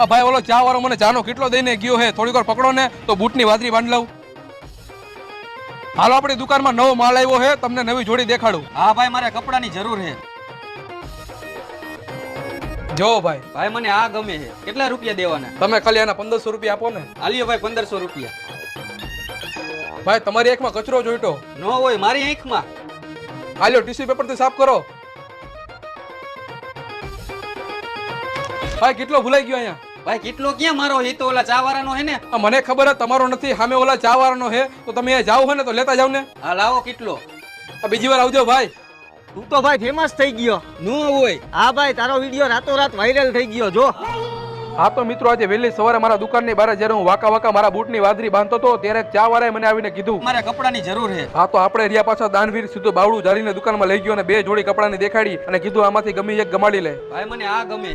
ભાઈ ઓલો ચા વાળો મને ચાનો કેટલો દઈને ગયો હે, થોડીક વાર પકડો ને તો બૂટની વાદરી બાંધ લઉં. હાલો આપણી દુકાનમાં નવો માલ આવ્યો છે, તમને નવી જોડી દેખાડું. હા ભાઈ, મારે કપડાની જરૂર છે. જો ભાઈ, ભાઈ મને આ ગમે છે. કેટલા રૂપિયા દેવાના? તમે ખાલી આના 1500 રૂપિયા આપો ને. આલિયો ભાઈ 1500 રૂપિયા. ભાઈ તમારી આંખમાં કચરો જોઈતો ન હોય, મારી આંખમાં. હાલ્યો ટીશ્યુ પેપર થી સાફ કરો. ભાઈ કેટલો ભૂલાઈ ગયો અહીંયા? ભાઈ કેટલો ક્યાં મારો હે? તો ઓલા ચા વાળાનો હે ને. મને ખબર હે તમારો નથી, સામે ઓલા ચા વાળાનો હે, તો તમે અહીંયા જાવ હે ને તો લેતા જાવ ને. હા લાવો. કેટલો? બીજી વાર આવજો ભાઈ. તું તો ભાઈ ફેમસ થઈ ગયો. ન હોય. હા ભાઈ, તારો વિડિયો રાતોરાત વાયરલ થઈ ગયો. જો હા તો મિત્રો, આજે વહેલી સવારે મારા દુકાનની બહાર જ્યારે હું વાકા મારા બૂટની વાદરી બાંધતો હતો ત્યારે ચા વાળાએ મને આવીને કીધું મારે કપડાની જરૂર છે. હા તો આપણે રહ્યા પાછા દાનવીર સીધું બાવડું જાળીને દુકાનમાં લઈ ગયો અને 2 જોડી કપડાની દેખાડી અને કીધું આમાંથી ગમે એક ગમાડી લે. ભાઈ મને આ ગમે.